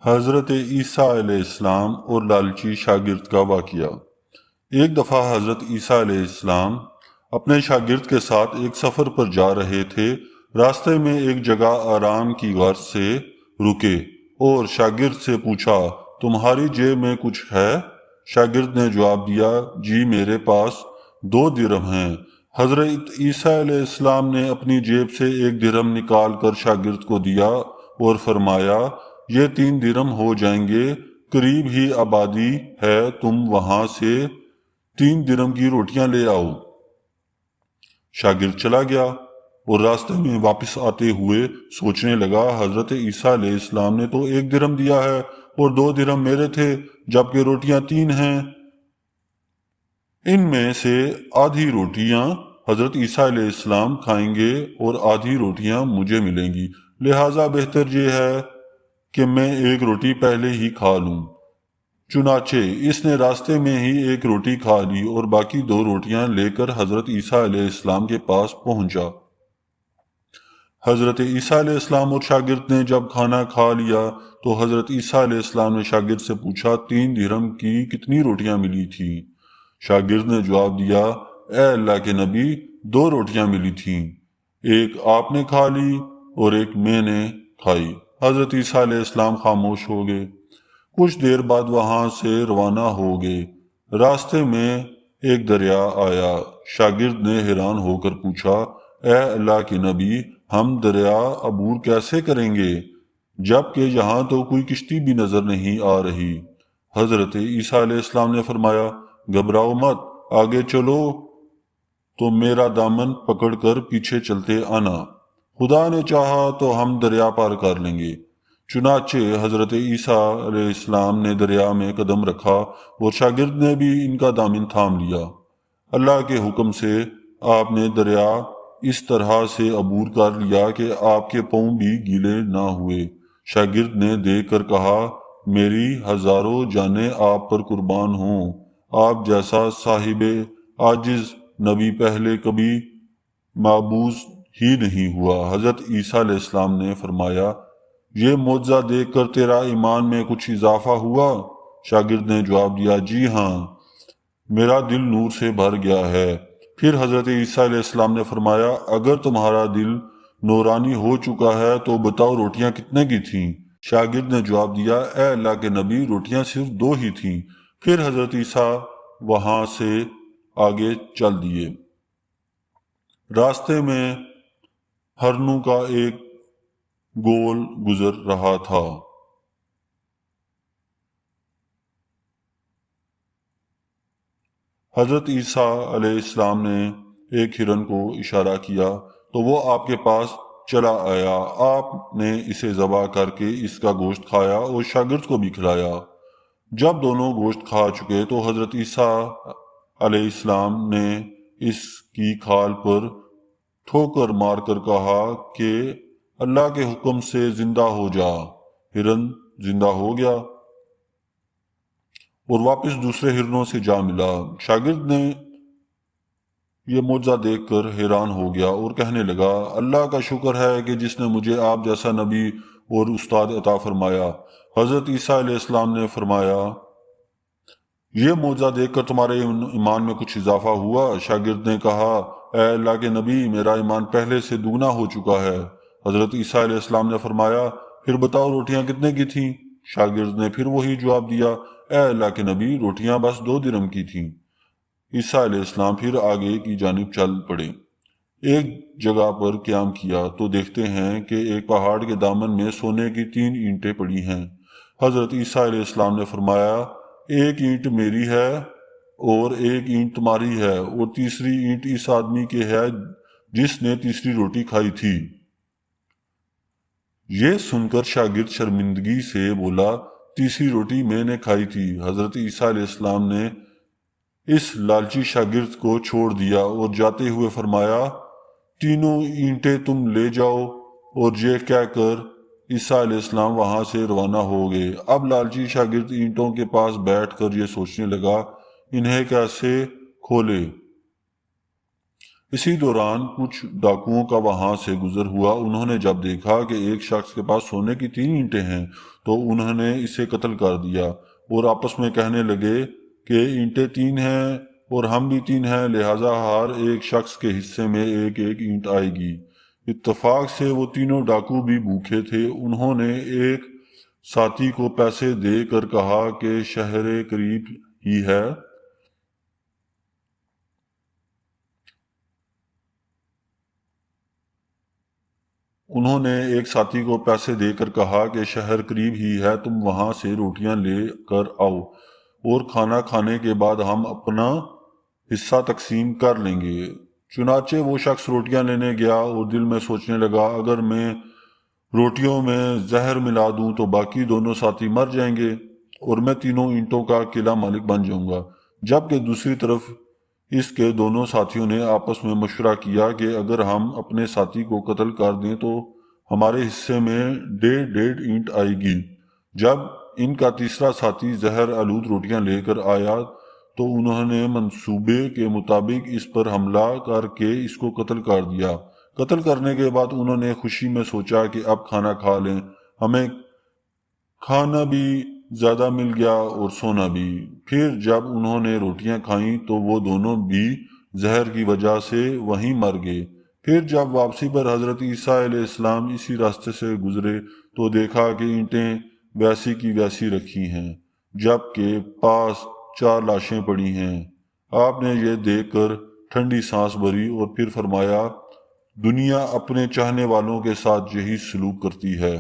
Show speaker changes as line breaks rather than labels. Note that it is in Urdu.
حضرت عیسیٰ علیہ السلام اور لالچی شاگرد کا واقعہ۔ ایک دفعہ حضرت عیسیٰ علیہ السلام اپنے شاگرد کے ساتھ ایک سفر پر جا رہے تھے۔ راستے میں ایک جگہ آرام کی غرض سے رکے اور شاگرد سے پوچھا، تمہاری جیب میں کچھ ہے؟ شاگرد نے جواب دیا، جی میرے پاس 2 درہم ہیں۔ حضرت عیسیٰ علیہ السلام نے اپنی جیب سے 1 درہم نکال کر شاگرد کو دیا اور فرمایا، یہ 3 درہم ہو جائیں گے، قریب ہی آبادی ہے، تم وہاں سے 3 درہم کی روٹیاں لے آؤ۔ شاگرد چلا گیا اور راستے میں واپس آتے ہوئے سوچنے لگا، حضرت عیسیٰ علیہ السلام نے تو 1 درہم دیا ہے اور 2 درہم میرے تھے، جبکہ روٹیاں 3 ہیں۔ ان میں سے آدھی روٹیاں حضرت عیسیٰ علیہ السلام کھائیں گے اور آدھی روٹیاں مجھے ملیں گی، لہٰذا بہتر یہ ہے کہ میں 1 روٹی پہلے ہی کھا لوں۔ چنانچہ اس نے راستے میں ہی 1 روٹی کھا لی اور باقی 2 روٹیاں لے کر حضرت عیسیٰ علیہ السلام کے پاس پہنچا۔ حضرت عیسیٰ علیہ السلام اور شاگرد نے جب کھانا کھا لیا تو حضرت عیسیٰ علیہ السلام نے شاگرد سے پوچھا، 3 درہم کی کتنی روٹیاں ملی تھیں؟ شاگرد نے جواب دیا، اے اللہ کے نبی، 2 روٹیاں ملی تھیں، ایک آپ نے کھا لی اور ایک میں نے کھائی۔ حضرت عیسیٰ علیہ السلام خاموش ہو گئے۔ کچھ دیر بعد وہاں سے روانہ ہو گئے۔ راستے میں ایک دریا آیا۔ شاگرد نے حیران ہو کر پوچھا، اے اللہ کے نبی، ہم دریا عبور کیسے کریں گے جبکہ یہاں تو کوئی کشتی بھی نظر نہیں آ رہی؟ حضرت عیسیٰ علیہ السلام نے فرمایا، گھبراؤ مت، آگے چلو تو میرا دامن پکڑ کر پیچھے چلتے آنا، خدا نے چاہا تو ہم دریا پار کر لیں گے۔ چنانچہ حضرت عیسیٰ علیہ السلام نے دریا میں قدم رکھا اور شاگرد نے بھی ان کا دامن تھام لیا۔ اللہ کے حکم سے آپ نے دریا اس طرح سے عبور کر لیا کہ آپ کے پاؤں بھی گیلے نہ ہوئے۔ شاگرد نے دیکھ کر کہا، میری ہزاروں جانیں آپ پر قربان ہوں، آپ جیسا صاحب عاجز نبی پہلے کبھی معبوس ہی نہیں ہوا۔ حضرت عیسیٰ علیہ السلام نے فرمایا، یہ معجزہ دیکھ کر تیرا ایمان میں کچھ اضافہ ہوا؟ شاگرد نے جواب دیا، جی ہاں، میرا دل نور سے بھر گیا ہے۔ پھر حضرت عیسیٰ علیہ السلام نے فرمایا، اگر تمہارا دل نورانی ہو چکا ہے تو بتاؤ روٹیاں کتنے کی تھیں؟ شاگرد نے جواب دیا، اے اللہ کے نبی، روٹیاں صرف 2 ہی تھیں۔ پھر حضرت عیسیٰ وہاں سے آگے چل دیے۔ راستے میں ہرنوں کا ایک گول گزر رہا تھا۔ حضرت عیسیٰ علیہ السلام نے ایک ہرن کو اشارہ کیا تو وہ آپ کے پاس چلا آیا۔ آپ نے اسے ذبح کر کے اس کا گوشت کھایا اور شاگرد کو بھی کھلایا۔ جب دونوں گوشت کھا چکے تو حضرت عیسیٰ علیہ السلام نے اس کی کھال پر ٹھوکر مار کر کہا کہ اللہ کے حکم سے زندہ ہو جا۔ ہرن زندہ ہو گیا اور واپس دوسرے ہرنوں سے جا ملا۔ شاگرد نے یہ معجزہ دیکھ کر حیران ہو گیا اور کہنے لگا، اللہ کا شکر ہے کہ جس نے مجھے آپ جیسا نبی اور استاد عطا فرمایا۔ حضرت عیسیٰ علیہ السلام نے فرمایا، یہ معجزہ دیکھ کر تمہارے ایمان میں کچھ اضافہ ہوا؟ شاگرد نے کہا، اے اللہ کے نبی، میرا ایمان پہلے سے دوگنا ہو چکا ہے۔ حضرت عیسیٰ علیہ السلام نے فرمایا، پھر بتاؤ روٹیاں کتنے کی تھیں؟ شاگرد نے پھر وہی جواب دیا، اے اللہ کے نبی، روٹیاں بس 2 درہم کی تھیں۔ عیسیٰ علیہ السلام پھر آگے کی جانب چل پڑے۔ ایک جگہ پر قیام کیا تو دیکھتے ہیں کہ ایک پہاڑ کے دامن میں سونے کی 3 اینٹیں پڑی ہیں۔ حضرت عیسیٰ علیہ السلام نے فرمایا، 1 اینٹ میری ہے اور 1 اینٹ تمہاری ہے اور تیسری اینٹ اس آدمی کی ہے جس نے تیسری روٹی کھائی تھی۔ یہ سن کر شاگرد شرمندگی سے بولا، تیسری روٹی میں نے کھائی تھی۔ حضرت عیسیٰ علیہ السلام نے اس لالچی شاگرد کو چھوڑ دیا اور جاتے ہوئے فرمایا، 3 اینٹیں تم لے جاؤ، اور یہ کہہ کر عیسیٰ علیہ السلام وہاں سے روانہ ہو گئے۔ اب لالچی شاگرد اینٹوں کے پاس بیٹھ کر یہ سوچنے لگا، انہیں کیسے کھولے؟ اسی دوران کچھ ڈاکوؤں کا وہاں سے گزر ہوا۔ انہوں نے جب دیکھا کہ ایک شخص کے پاس سونے کی 3 اینٹیں ہیں تو انہوں نے اسے قتل کر دیا اور آپس میں کہنے لگے کہ اینٹیں 3 ہیں اور ہم بھی 3 ہیں، لہٰذا ہر ایک شخص کے حصے میں ایک ایک اینٹ آئے گی۔ اتفاق سے وہ تینوں ڈاکو بھی بھوکے تھے۔ انہوں نے ایک ساتھی کو پیسے دے کر کہا کہ شہر قریب ہی ہے، تم وہاں سے روٹیاں لے کر آؤ اور کھانا کھانے کے بعد ہم اپنا حصہ تقسیم کر لیں گے۔ چنانچہ وہ شخص روٹیاں لینے گیا اور دل میں سوچنے لگا، اگر میں روٹیوں میں زہر ملا دوں تو باقی دونوں ساتھی مر جائیں گے اور میں تینوں اینٹوں کا اکیلا مالک بن جاؤں گا۔ جبکہ دوسری طرف اس کے دونوں ساتھیوں نے آپس میں مشورہ کیا کہ اگر ہم اپنے ساتھی کو قتل کر دیں تو ہمارے حصے میں 1.5 اینٹ آئے گی۔ جب ان کا تیسرا ساتھی زہر آلود روٹیاں لے کر آیا تو انہوں نے منصوبے کے مطابق اس پر حملہ کر کے اس کو قتل کر دیا۔ قتل کرنے کے بعد انہوں نے خوشی میں سوچا کہ اب کھانا کھا لیں، ہمیں کھانا بھی زیادہ مل گیا اور سونا بھی۔ پھر جب انہوں نے روٹیاں کھائیں تو وہ دونوں بھی زہر کی وجہ سے وہیں مر گئے۔ پھر جب واپسی پر حضرت عیسیٰ علیہ السلام اسی راستے سے گزرے تو دیکھا کہ اینٹیں ویسی کی ویسی رکھی ہیں جبکہ پاس 4 لاشیں پڑی ہیں۔ آپ نے یہ دیکھ کر ٹھنڈی سانس بھری اور پھر فرمایا، دنیا اپنے چاہنے والوں کے ساتھ یہی سلوک کرتی ہے۔